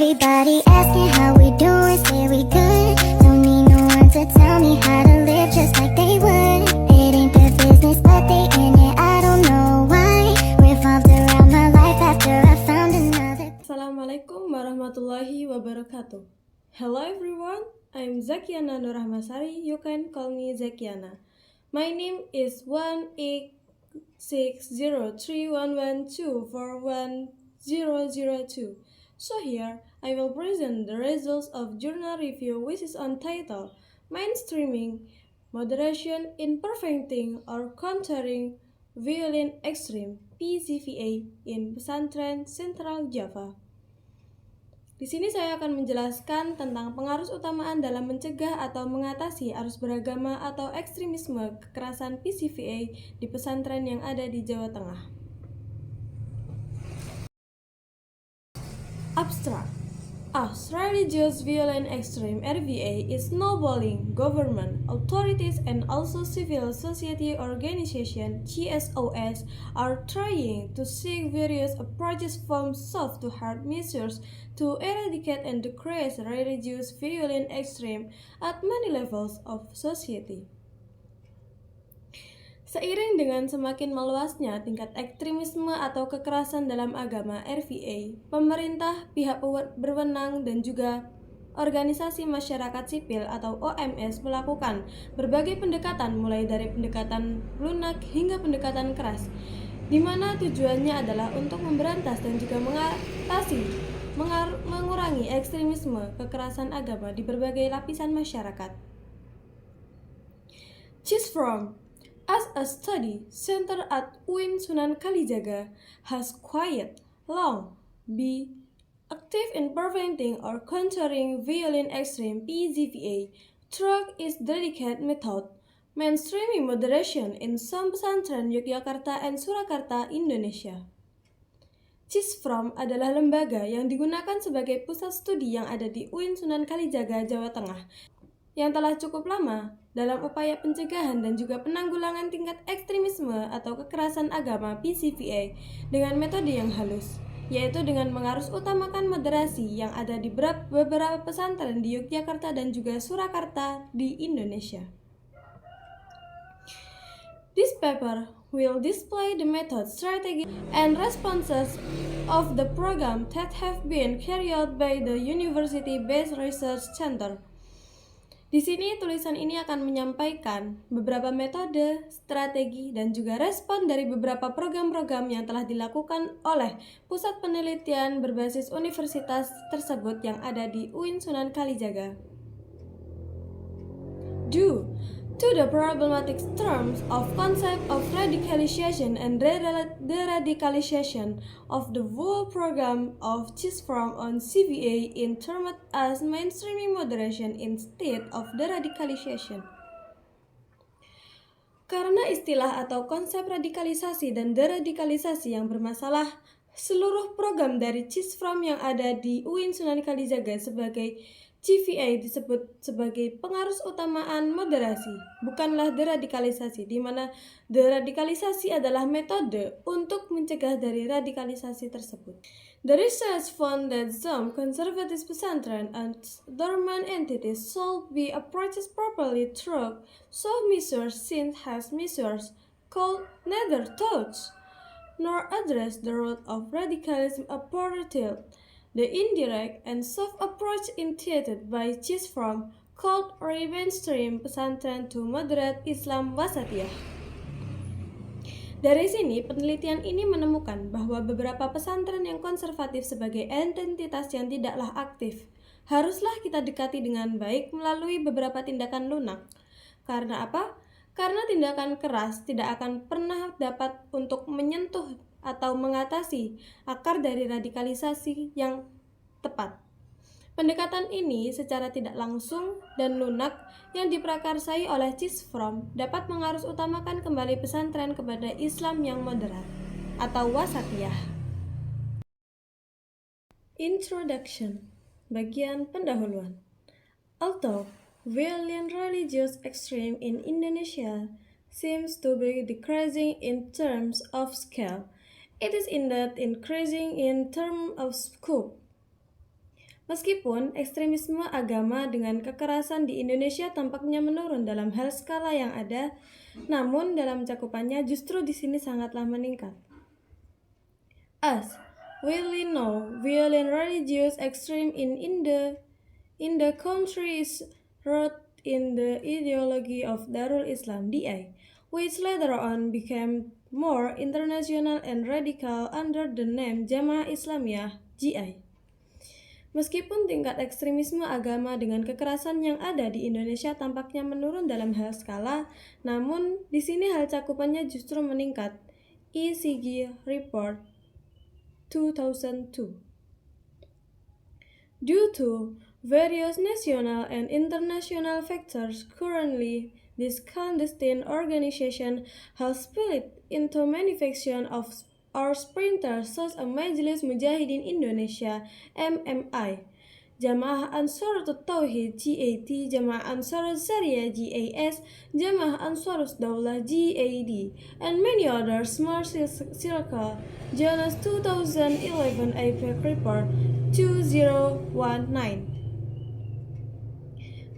Everybody asking how we doing, say we good. Don't need no one to tell me how to live just like they would. It ain't their business, but they in it, I don't know why. Revolved around my life after I found another. Assalamualaikum warahmatullahi wabarakatuh. Hello everyone, I'm Zakiana Nurrahmasari. You can call me Zakiana. My name is 1860311241002. So here, I will present the results of journal review which is on title Mainstreaming, Moderation in Preventing or Countering Violent Extreme (PCVA) in Pesantren Sentral Java. Di sini saya akan menjelaskan tentang pengaruh utamaan dalam mencegah atau mengatasi arus beragama atau ekstremisme kekerasan PCVA di pesantren yang ada di Jawa Tengah. Abstract. As religious violent extreme (RVA) is snowballing, government, authorities, and also civil society organizations (CSOs) are trying to seek various approaches from soft to hard measures to eradicate and decrease religious violent extreme at many levels of society. Seiring dengan semakin meluasnya tingkat ekstremisme atau kekerasan dalam agama (RVA), pemerintah, pihak berwenang, dan juga organisasi masyarakat sipil atau OMS melakukan berbagai pendekatan mulai dari pendekatan lunak hingga pendekatan keras, di mana tujuannya adalah untuk memberantas dan juga mengurangi ekstremisme kekerasan agama di berbagai lapisan masyarakat. CISFROM, as a study center at UIN Sunan Kalijaga, has quite long been active in preventing or countering violent extreme (PCVA) through its dedicated method, mainstreaming moderation in some pesantren Yogyakarta and Surakarta, Indonesia. CISFROM adalah lembaga yang digunakan sebagai pusat studi yang ada di UIN Sunan Kalijaga, Jawa Tengah, yang telah cukup lama dalam upaya pencegahan dan juga penanggulangan tingkat ekstremisme atau kekerasan agama (PCVA) dengan metode yang halus, yaitu dengan mengharusutamakan moderasi yang ada di beberapa pesantren di Yogyakarta dan juga Surakarta di Indonesia. This paper will display the method, strategy, and responses of the program that have been carried out by the University-based Research Center. Di sini tulisan ini akan menyampaikan beberapa metode, strategi, dan juga respon dari beberapa program-program yang telah dilakukan oleh pusat penelitian berbasis universitas tersebut yang ada di UIN Sunan Kalijaga. Due to the problematic terms of concept of radicalization and de-radicalization of the whole program of CISFROM on CVA in termed as mainstreaming moderation instead of de-radicalization. Karena istilah atau konsep radikalisasi dan deradikalisasi yang bermasalah, seluruh program dari CISFROM yang ada di UIN Sunan Kalijaga sebagai CVA disebut sebagai pengaruh utamaan moderasi, bukanlah deradikalisasi, di mana deradikalisasi adalah metode untuk mencegah dari radikalisasi tersebut. The research found that some conservative pesantren and dormant entities should be approached properly through soft measures since has measures called neither touch nor address the root of radicalism apartheid. The indirect and soft approach initiated by CISFROM called mainstream pesantren to moderate Islam wasatiyah. Dari sini, penelitian ini menemukan bahwa beberapa pesantren yang konservatif sebagai entitas yang tidaklah aktif haruslah kita dekati dengan baik melalui beberapa tindakan lunak. Karena apa? Karena tindakan keras tidak akan pernah dapat untuk menyentuh atau mengatasi akar dari radikalisasi yang tepat. Pendekatan ini secara tidak langsung dan lunak yang diprakarsai oleh CISFROM dapat mengharusutamakan kembali pesantren kepada Islam yang moderat atau wasatiyah. Introduction. Bagian pendahuluan. Although violent religious extreme in Indonesia seems to be decreasing in terms of scale, it is indeed increasing in terms of scope. Meskipun ekstremisme agama dengan kekerasan di Indonesia tampaknya menurun dalam hal skala yang ada, namun dalam cakupannya justru di sini sangatlah meningkat. As we know, violent religious extreme in the country is rooted in the ideology of Darul Islam (DI), which later on became more international and radical under the name Jamaah Islamiyah (JI). Meskipun tingkat ekstremisme agama dengan kekerasan yang ada di Indonesia tampaknya menurun dalam hal skala, namun di sini hal cakupannya justru meningkat. ECG Report 2002. Due to various national and international factors, currently this clandestine organization has split into many factions of our sprinters such as Majelis Mujahidin Indonesia (MMI), Jamaah Ansarut Tauhid (JAT), Jamaah Ansarut Syariah (JAS), Jamaah Ansarus Daulah (JAD), and many other small circle. Jonas 2011 APEC Report 2019.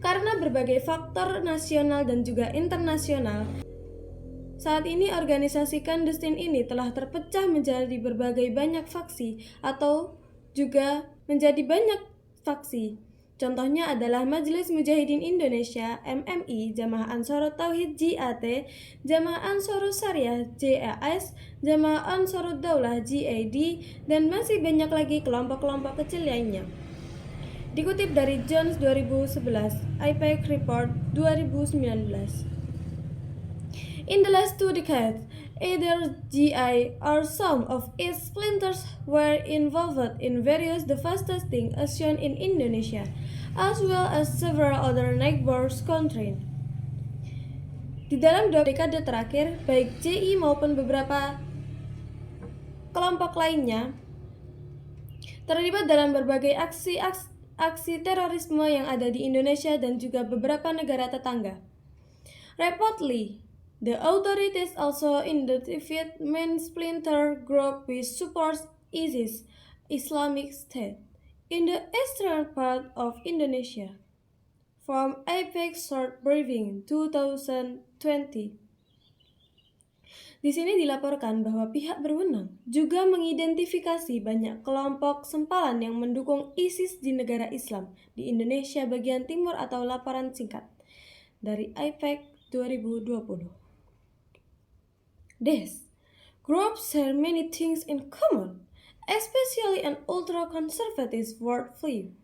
Karena berbagai faktor nasional dan juga internasional, saat ini organisasi clandestine ini telah terpecah menjadi berbagai banyak faksi atau juga menjadi banyak faksi. Contohnya adalah Majelis Mujahidin Indonesia (MMI), Jamaah Ansarut Tauhid (JAT), Jamaah Ansarus Syariah (JAS), Jamaah Ansarud Daulah (JAD), dan masih banyak lagi kelompok-kelompok kecil lainnya. Dikutip dari Jones 2011, IPEC Report 2019. In the last 2 decades, either GI or some of its splinters were involved in various devastating actions in Indonesia, as well as several other neighbor countries. Di dalam 2 dekade terakhir, baik JI maupun beberapa kelompok lainnya terlibat dalam berbagai aksi terorisme yang ada di Indonesia dan juga beberapa negara tetangga. Reportedly, the authorities also identified main splinter group which supports ISIS, Islamic State, in the eastern part of Indonesia. From APEC Short Briefing 2020. Di sini dilaporkan bahwa pihak berwenang juga mengidentifikasi banyak kelompok sempalan yang mendukung ISIS di negara Islam di Indonesia bagian timur atau laporan singkat dari IPEC 2020. These groups share many things in common, especially an ultra-conservative worldview.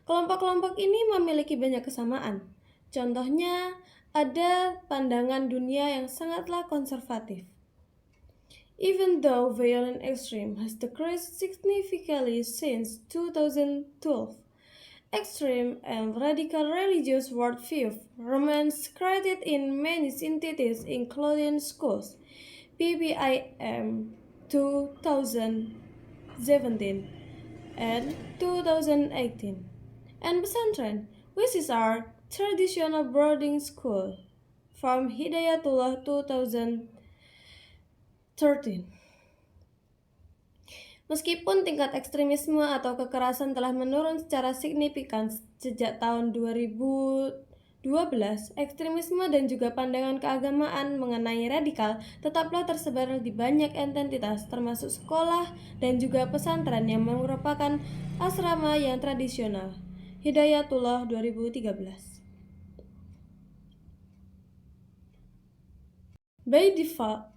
Kelompok-kelompok ini memiliki banyak kesamaan. Contohnya, ada pandangan dunia yang sangatlah konservatif. Even though violent extreme has decreased significantly since 2012, extreme and radical religious worldview remains created in many entities including schools, PBIM 2017 and 2018, and pesantren, which is our traditional boarding school, from Hidayatullah 2013. Meskipun tingkat ekstremisme atau kekerasan telah menurun secara signifikan sejak tahun 2012, ekstremisme dan juga pandangan keagamaan mengenai radikal tetaplah tersebar di banyak entitas termasuk sekolah dan juga pesantren yang merupakan asrama yang tradisional. Hidayatullah 2013. By default,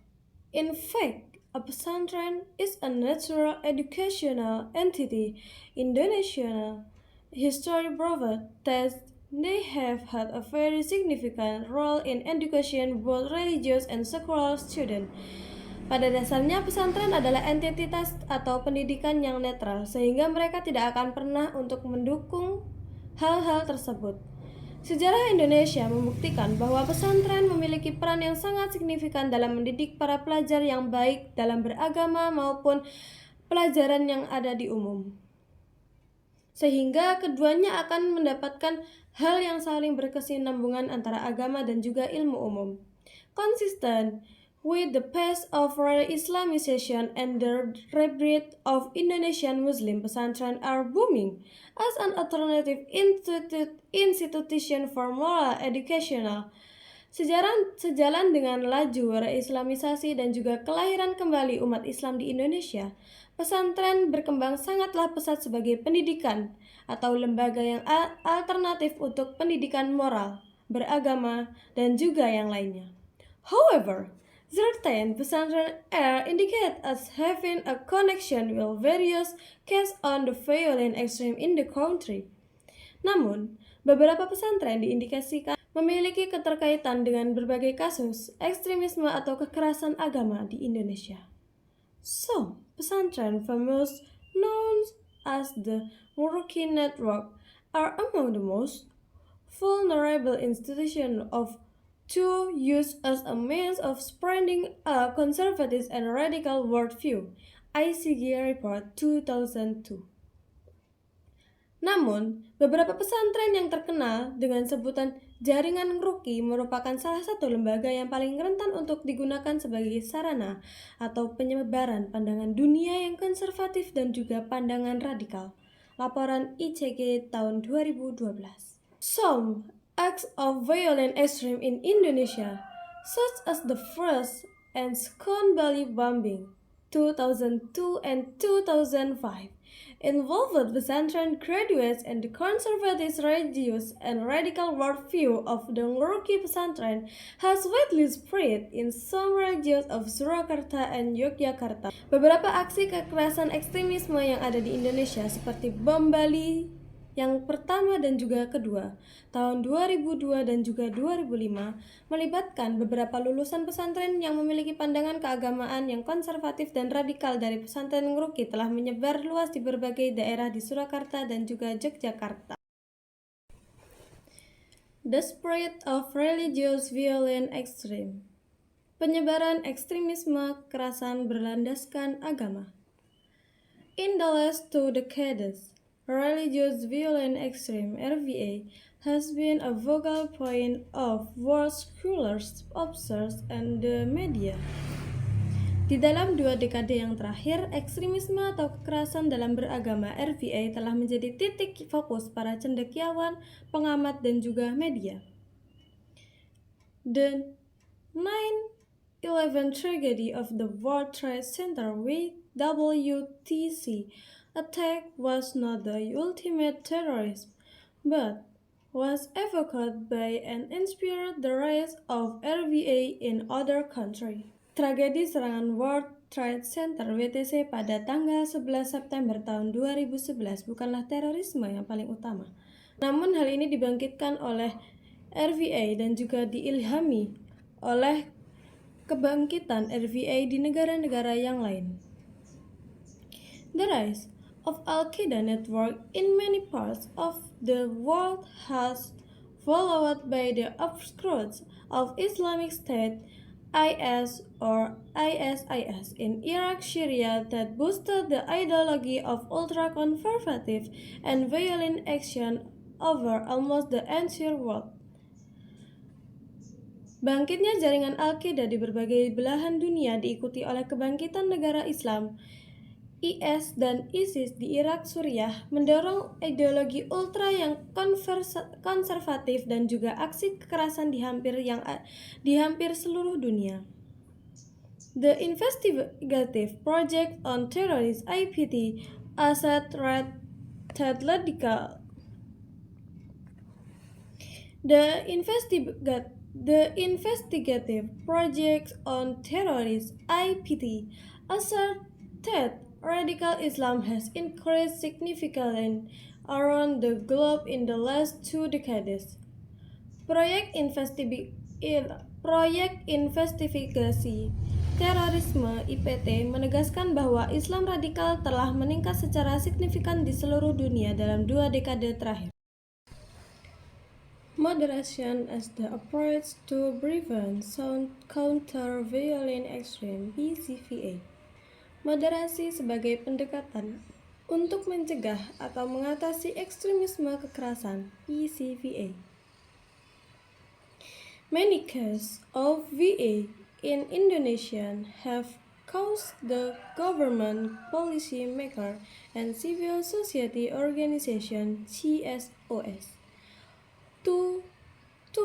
in fact, a pesantren is a natural educational entity. Indonesian history proves that they have had a very significant role in education both religious and secular students. Pada dasarnya, pesantren adalah entitas atau pendidikan yang netral, sehingga mereka tidak akan pernah untuk mendukung hal-hal tersebut. Sejarah Indonesia membuktikan bahwa pesantren memiliki peran yang sangat signifikan dalam mendidik para pelajar yang baik dalam beragama maupun pelajaran yang ada di umum. Sehingga keduanya akan mendapatkan hal yang saling berkesinambungan antara agama dan juga ilmu umum. Consistent With the pace of Islamization and the rebirth of Indonesian Muslim pesantren are booming as an alternative institution for moral educational. Sejalan dengan laju reislamisasi dan juga kelahiran kembali umat Islam di Indonesia, pesantren berkembang sangatlah pesat sebagai pendidikan atau lembaga yang alternatif untuk pendidikan moral, beragama, dan juga yang lainnya. However, certain pesantren are indicated as having a connection with various cases on the violent extreme in the country. Namun, beberapa pesantren diindikasikan memiliki keterkaitan dengan berbagai kasus ekstremisme atau kekerasan agama di Indonesia. Some pesantren famous known as the Murki Network are among the most vulnerable institutions of to use as a means of spreading a conservative and radical worldview. ICG Report 2002. Namun, beberapa pesantren yang terkenal dengan sebutan Jaringan Ngeruki merupakan salah satu lembaga yang paling rentan untuk digunakan sebagai sarana atau penyebaran pandangan dunia yang konservatif dan juga pandangan radikal. Laporan ICG tahun 2012. Some acts of violent extreme in Indonesia, such as the first and second Bali bombing, 2002 and 2005, involved pesantren graduates and the conservative religious and radical worldview of the Ngeruki pesantren has widely spread in some regions of Surakarta and Yogyakarta. Beberapa aksi kekerasan ekstremisme yang ada di Indonesia seperti bom Bali yang pertama dan juga kedua tahun 2002 dan juga 2005 melibatkan beberapa lulusan pesantren yang memiliki pandangan keagamaan yang konservatif dan radikal dari pesantren Ngeruki telah menyebar luas di berbagai daerah di Surakarta dan juga Yogyakarta. The spread of religious violent extreme. Penyebaran ekstremisme kekerasan berlandaskan agama. In the last 2 decades, religious violent extreme (RVA) has been a vocal point of world scholars, observers, and the media. Di dalam 2 dekade yang terakhir, ekstremisme atau kekerasan dalam beragama (RVA) telah menjadi titik fokus para cendekiawan, pengamat, dan juga media. The 9/11 tragedy of the World Trade Center (WTC) attack was not the ultimate terrorism, but was evoked by and inspired the rise of RVA in other countries. Tragedi serangan World Trade Center (WTC) pada tanggal 11 September tahun 2011 bukanlah terorisme yang paling utama. Namun hal ini dibangkitkan oleh RVA dan juga diilhami oleh kebangkitan RVA di negara-negara yang lain. The rise of Al-Qaeda network in many parts of the world has followed by the upsurge of Islamic State (IS) or ISIS in Iraq, Syria that boosted the ideology of ultra-conservative and violent action over almost the entire world. Bangkitnya jaringan Al-Qaeda di berbagai belahan dunia diikuti oleh kebangkitan negara Islam IS dan ISIS di Irak, Suriah, mendorong ideologi ultra yang konservatif dan juga aksi kekerasan di hampir seluruh dunia. The Investigative Project on Terrorism (IPT) Assad Red Radical. The Investigative Project on Terrorism (IPT) asserted radical Islam has increased significantly around the globe in the last 2 decades. Proyek investigasi terorisme (IPT) menegaskan bahwa Islam radikal telah meningkat secara signifikan di seluruh dunia dalam 2 dekade terakhir. Moderation as the approach to prevent counter violent extreme (PCVA). Moderasi sebagai pendekatan untuk mencegah atau mengatasi ekstremisme kekerasan (PCVA). Many cases of VA in Indonesia have caused the government, policy maker, and civil society organization (CSOs) to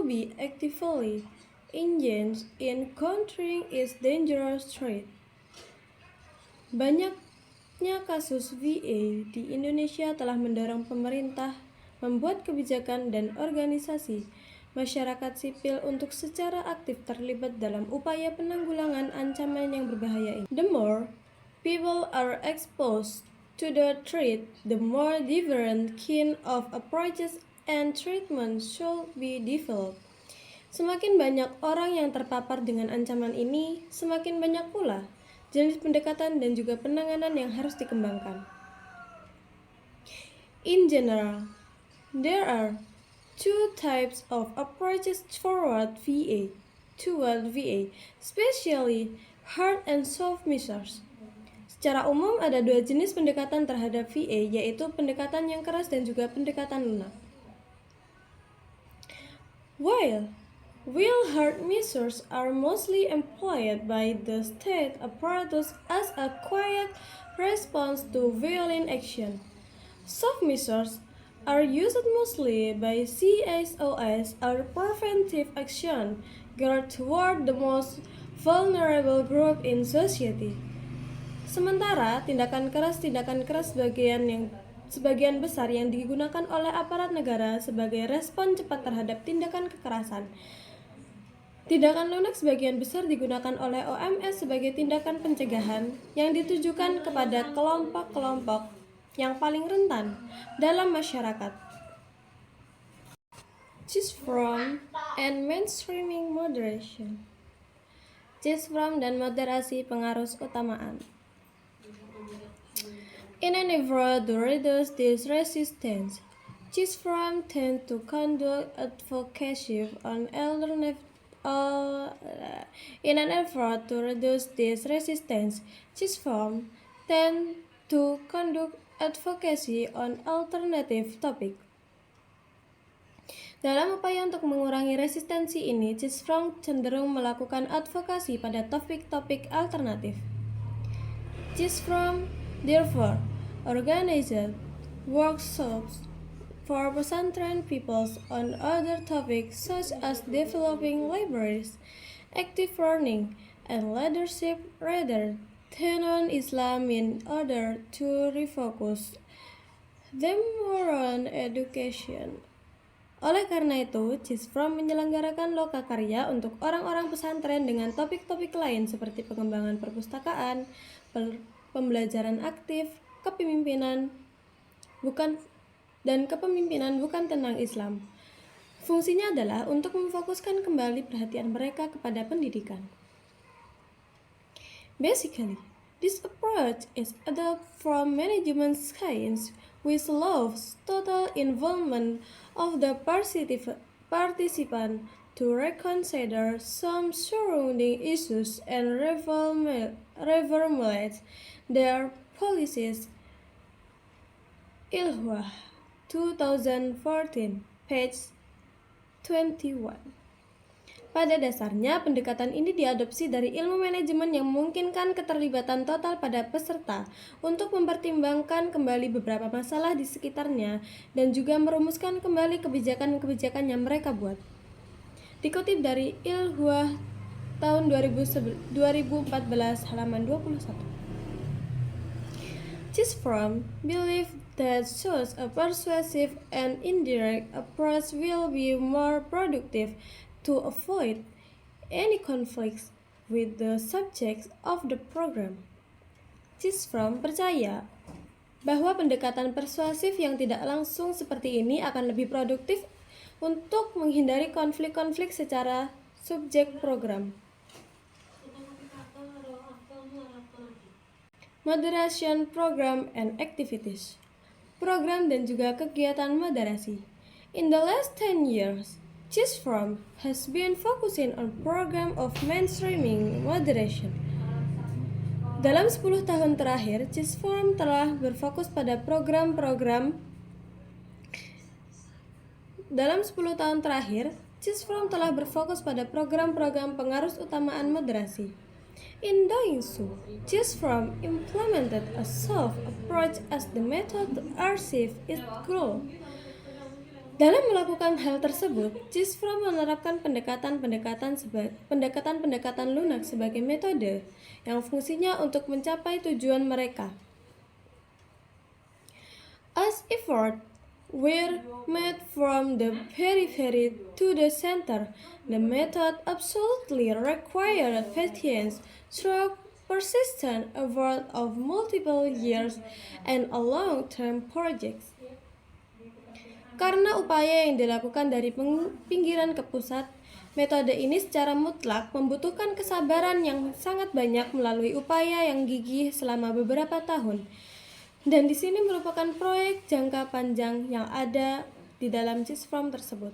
be actively engaged in countering its dangerous threat. Banyaknya kasus VA di Indonesia telah mendorong pemerintah membuat kebijakan dan organisasi masyarakat sipil untuk secara aktif terlibat dalam upaya penanggulangan ancaman yang berbahaya ini. The more people are exposed to the threat, the more different kind of approaches and treatments should be developed. Semakin banyak orang yang terpapar dengan ancaman ini, semakin banyak pula jenis pendekatan dan juga penanganan yang harus dikembangkan. In general, there are two types of approaches toward VA, especially hard and soft measures. Secara umum ada dua jenis pendekatan terhadap VA, yaitu pendekatan yang keras dan juga pendekatan lunak. While hard measures are mostly employed by the state apparatus as a quiet response to violent action, soft measures are used mostly by CSOs as preventive action geared toward the most vulnerable group in society. Sementara tindakan keras sebagian besar yang digunakan oleh aparat negara sebagai respon cepat terhadap tindakan kekerasan. Tindakan lunak sebagian besar digunakan oleh OMS sebagai tindakan pencegahan yang ditujukan kepada kelompok-kelompok yang paling rentan dalam masyarakat. Choose from and mainstreaming moderation. Choose from dan moderasi pengaruh utamaan. In an effort to reduce this resistance, choose from tend to conduct advocacy on alternative. In an effort to reduce this resistance, choose from tend to conduct advocacy on alternative topic. Dalam upaya untuk mengurangi resistensi ini, choose from cenderung melakukan advokasi pada topik-topik alternatif. Choose from therefore organized workshops for pesantren peoples on other topics such as developing libraries, active learning, and leadership rather than on Islam in order to refocus them more on education. Oleh karena itu, CISFROM menyelenggarakan lokakarya untuk orang-orang pesantren dengan topik-topik lain seperti pengembangan perpustakaan, pembelajaran aktif, kepemimpinan bukan tentang Islam. Fungsinya adalah untuk memfokuskan kembali perhatian mereka kepada pendidikan. Basically, this approach is adopted from management science, which allows total involvement of the participant to reconsider some surrounding issues and reformulate their policies. Ilhwah 2014, page 21. Pada dasarnya, pendekatan ini diadopsi dari ilmu manajemen yang memungkinkan keterlibatan total pada peserta untuk mempertimbangkan kembali beberapa masalah di sekitarnya dan juga merumuskan kembali kebijakan-kebijakan yang mereka buat. Dikutip dari Ilhwah tahun 2014 halaman 21. CISFROM believe that such a persuasive and indirect approach will be more productive to avoid any conflicts with the subjects of the program. CISFROM percaya bahwa pendekatan persuasif yang tidak langsung seperti ini akan lebih produktif untuk menghindari konflik-konflik secara subjek program. Moderation Program and Activities. Program dan juga kegiatan moderasi. In the last 10 years, CISFROM has been focusing on program of mainstreaming moderation. Dalam 10 tahun terakhir, CISFROM telah berfokus pada program-program. Dalam 10 tahun terakhir, CISFROM telah berfokus pada program-program pengarus utamaan moderasi. In doing so, CISFROM implemented a soft approach as the method to achieve its goal. Dalam melakukan hal tersebut, CISFROM menerapkan pendekatan lunak sebagai metode yang fungsinya untuk mencapai tujuan mereka. As effort were made from the periphery to the center, the method absolutely required patience through persistent effort of multiple years and a long-term project. Karena upaya yang dilakukan dari pinggiran ke pusat, metode ini secara mutlak membutuhkan kesabaran yang sangat banyak melalui upaya yang gigih selama beberapa tahun. Dan di sini merupakan proyek jangka panjang yang ada di dalam CISFROM tersebut.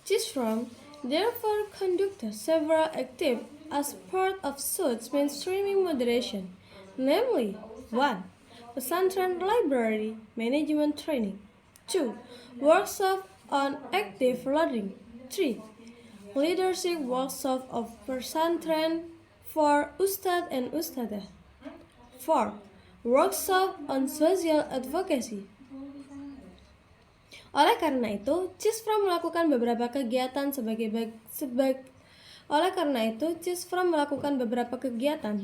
CISFROM therefore conducted several activities as part of such mainstreaming moderation, namely 1. Pesantren Library Management Training. 2. Workshop on Active Learning. 3. Leadership Workshop of Pesantren for Ustadz and Ustadzah. 4. Workshop on Social Advocacy. Oleh karena itu, CISFROM melakukan beberapa kegiatan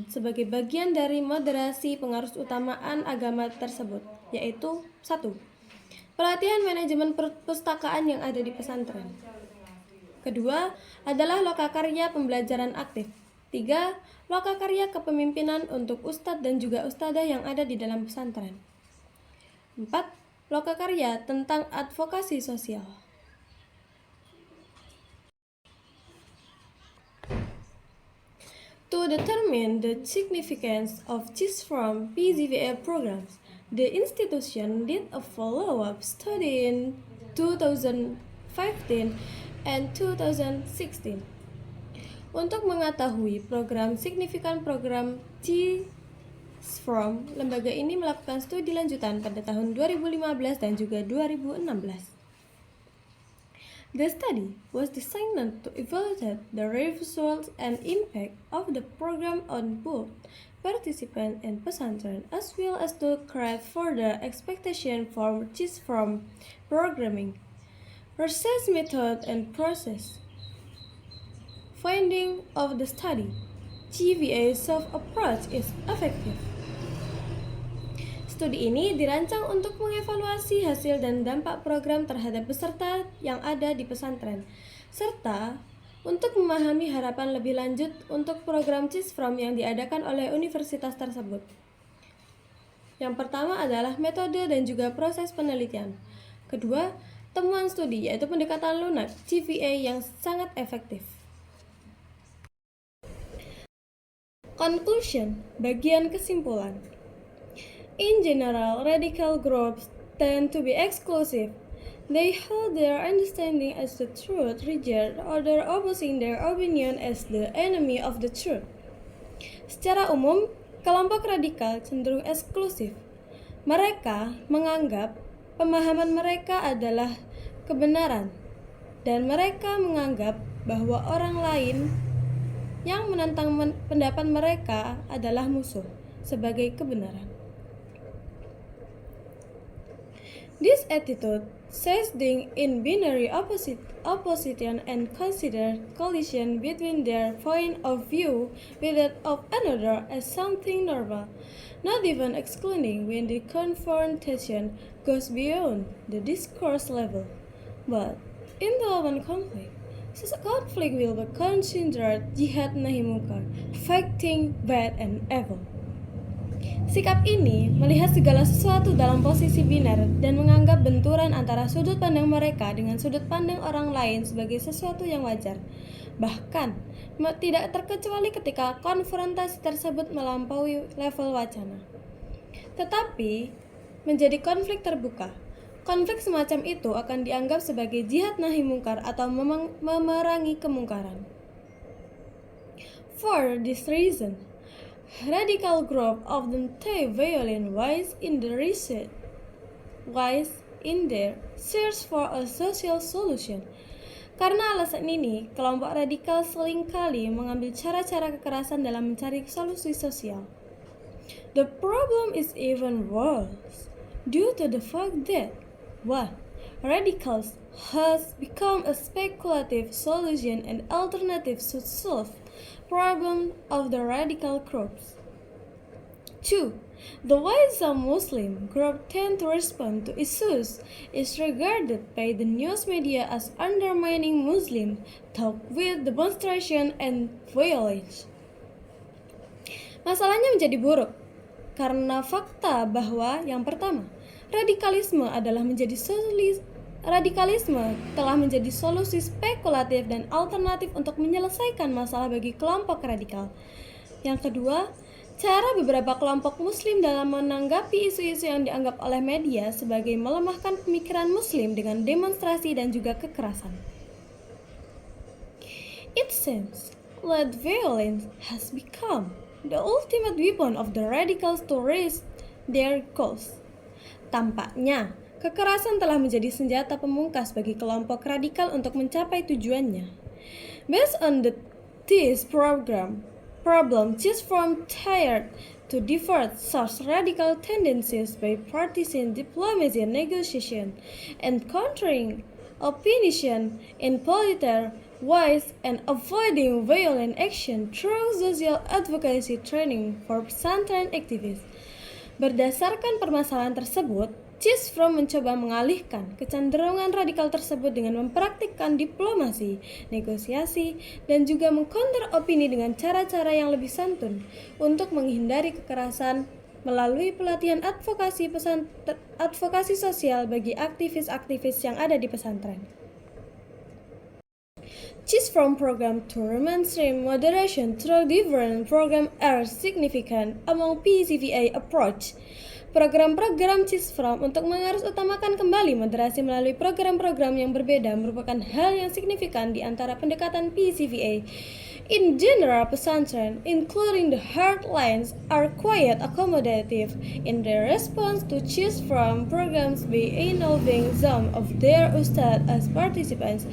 sebagai bagian dari moderasi pengarus utamaan agama tersebut, yaitu 1. Pelatihan manajemen perpustakaan yang ada di pesantren. Kedua adalah lokakarya pembelajaran aktif. 3. Lokakarya kepemimpinan untuk ustadz dan juga ustadzah yang ada di dalam pesantren. 4. Lokakarya tentang advokasi sosial. To determine the significance of CISFROM PGVA programs, the institution did a follow-up study in 2015 and 2016. Untuk mengetahui signifikan program CISFROM, lembaga ini melakukan studi lanjutan pada tahun 2015 dan juga 2016. The study was designed to evaluate the results and impact of the program on both participants and pesantren, as well as to create further expectation for CISFROM programming, research method and process. Finding of the study: GVA soft approach is effective. Studi ini dirancang untuk mengevaluasi hasil dan dampak program terhadap peserta yang ada di pesantren, serta untuk memahami harapan lebih lanjut untuk program CISFROM yang diadakan oleh universitas tersebut. Yang pertama adalah metode dan juga proses penelitian. Kedua, temuan studi yaitu pendekatan lunak GVA yang sangat efektif. Conclusion, bagian kesimpulan. In general, radical groups tend to be exclusive. They hold their understanding as the truth, reject or opposing their opinion as the enemy of the truth. Secara umum, kelompok radikal cenderung eksklusif. Mereka menganggap pemahaman mereka adalah kebenaran, dan mereka menganggap bahwa orang lain yang menentang pendapat mereka adalah musuh sebagai kebenaran. This attitude says things in binary opposition and consider collision between their point of view with that of another as something normal, not even excluding when the confrontation goes beyond the discourse level. But in the open conflict, such a conflict will be considered jihad nahi munkar, fighting bad and evil. Sikap ini melihat segala sesuatu dalam posisi biner dan menganggap benturan antara sudut pandang mereka dengan sudut pandang orang lain sebagai sesuatu yang wajar. Bahkan, tidak terkecuali ketika konfrontasi tersebut melampaui level wacana. Tetapi, menjadi konflik terbuka. Konflik semacam itu akan dianggap sebagai jihad nahi mungkar atau memerangi kemungkaran. For this reason, radical group often take violent ways in the research, in their search for a social solution. Karena alasan ini, kelompok radikal seringkali mengambil cara-cara kekerasan dalam mencari solusi sosial. The problem is even worse due to the fact that 1. Radicals has become a speculative solution and alternative to solve problem of the radical groups. 2. The way some Muslim groups tend to respond to issues is regarded by the news media as undermining Muslim thought with demonstration and violence. Masalahnya menjadi buruk karena fakta bahwa yang pertama, radikalisme telah menjadi solusi spekulatif dan alternatif untuk menyelesaikan masalah bagi kelompok radikal. Yang kedua, cara beberapa kelompok Muslim dalam menanggapi isu-isu yang dianggap oleh media sebagai melemahkan pemikiran Muslim dengan demonstrasi dan juga kekerasan. It seems that violence has become the ultimate weapon of the radicals to reach their goals. Tampaknya, kekerasan telah menjadi senjata pemungkas bagi kelompok radikal untuk mencapai tujuannya. Based on this problem, CISFROM tried to divert such radical tendencies by partisan diplomacy and negotiation, and countering opposition in political ways, and avoiding violent action through social advocacy training for pesantren activists. Berdasarkan permasalahan tersebut, CISFROM mencoba mengalihkan kecenderungan radikal tersebut dengan mempraktikkan diplomasi, negosiasi, dan juga mengcounter opini dengan cara-cara yang lebih santun untuk menghindari kekerasan melalui pelatihan advokasi sosial bagi aktivis-aktivis yang ada di pesantren. CISFROM program to mainstream moderation through different program are significant among PCVA approach. Program-program CISFROM untuk mengharusutamakan kembali moderasi melalui program-program yang berbeda merupakan hal yang signifikan di antara pendekatan PCVA. In general, pesantren, including the Heartlines, are quite accommodative in their response to CISFROM programs by involving some of their ustadz as participants.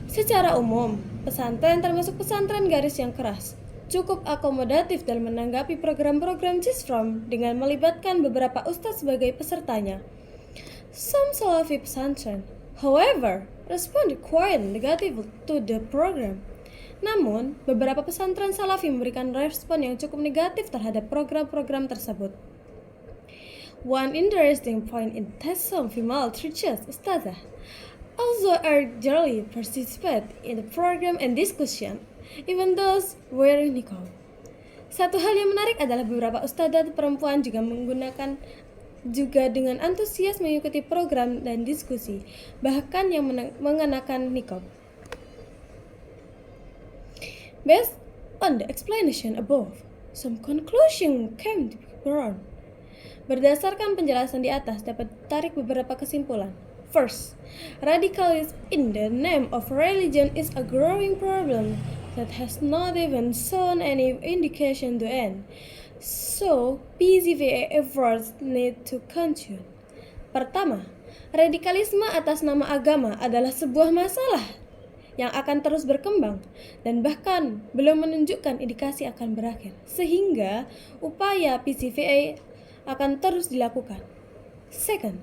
Secara umum, pesantren termasuk pesantren garis yang keras cukup akomodatif dalam menanggapi program-program CISFROM dengan melibatkan beberapa ustadz sebagai pesertanya. Some Salafi pesantren, however, responded quite negative to the program. Namun, beberapa pesantren Salafi memberikan respon yang cukup negatif terhadap program-program tersebut. One interesting point is that some female teachers, ustazah, also urgently participate in the program and discussion, even those wearing niqab. Satu hal yang menarik adalah beberapa ustadzah perempuan juga dengan antusias mengikuti program dan diskusi, bahkan yang mengenakan niqab. Based on the explanation above, some conclusion can be drawn. Berdasarkan penjelasan di atas dapat ditarik beberapa kesimpulan. First, radicalism in the name of religion is a growing problem that has not even shown any indication to end. So, PCVA efforts need to continue. Pertama, radikalisme atas nama agama adalah sebuah masalah yang akan terus berkembang dan bahkan belum menunjukkan indikasi akan berakhir, sehingga upaya PCVA akan terus dilakukan. Second,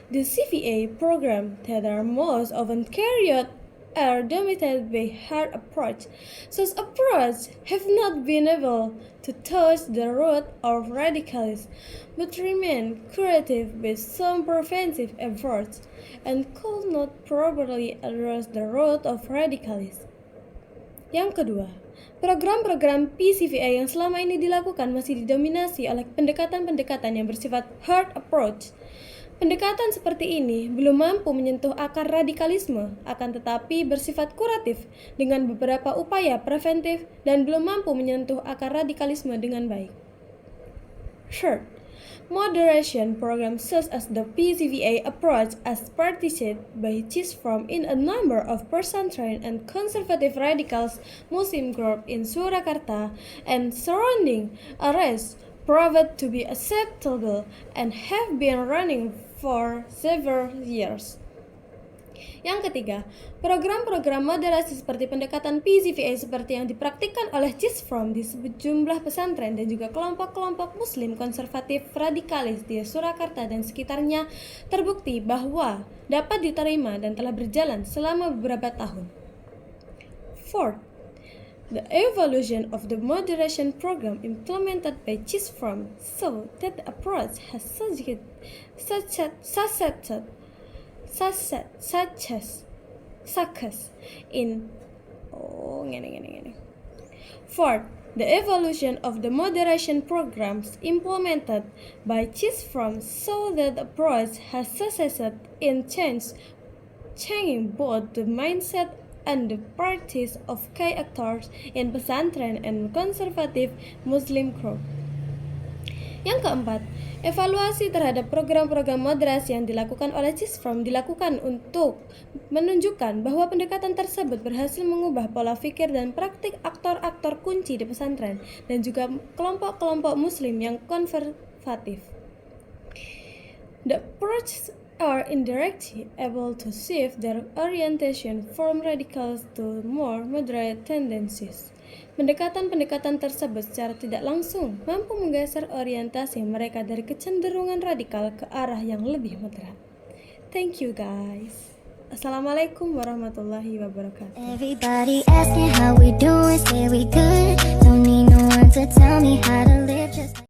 the CVA program that are most often carried are dominated by hard approach. Such approach have not been able to touch the root of radicalism, but remain curative with some preventive efforts, and could not properly address the root of radicalism. Yang kedua, program-program PCVA yang selama ini dilakukan masih didominasi oleh pendekatan-pendekatan yang bersifat hard approach. Pendekatan seperti ini belum mampu menyentuh akar radikalisme, akan tetapi bersifat kuratif dengan beberapa upaya preventif dan belum mampu menyentuh akar radikalisme dengan baik. Third, moderation programs such as the PCVA approach as participated by CISFROM in a number of pesantren and conservative radicals Muslim group in Surakarta and surrounding areas proved to be acceptable and have been running for several years. Yang ketiga, program-program moderasi seperti pendekatan PZVA seperti yang dipraktikkan oleh CISFROM di sejumlah pesantren dan juga kelompok-kelompok muslim konservatif radikalis di Surakarta dan sekitarnya terbukti bahwa dapat diterima dan telah berjalan selama beberapa tahun. Fourth, the evolution of the moderation program implemented by CISFROM so that the approach has success in Fourth, the evolution of the moderation programs implemented by CISFROM so that the approach has succeeded in changing both the mindset and the practice of key actors in pesantren and conservative Muslim group. Yang keempat, evaluasi terhadap program-program moderasi yang dilakukan oleh CISFROM dilakukan untuk menunjukkan bahwa pendekatan tersebut berhasil mengubah pola pikir dan praktik aktor-aktor kunci di pesantren dan juga kelompok-kelompok muslim yang konservatif. The approaches are indirectly able to shift their orientation from radical to more moderate tendencies. Pendekatan-pendekatan tersebut secara tidak langsung mampu menggeser orientasi mereka dari kecenderungan radikal ke arah yang lebih moderat. Thank you guys. Assalamualaikum warahmatullahi wabarakatuh. Everybody asking how we doing, say we good. Don't need no one to tell me how to live just like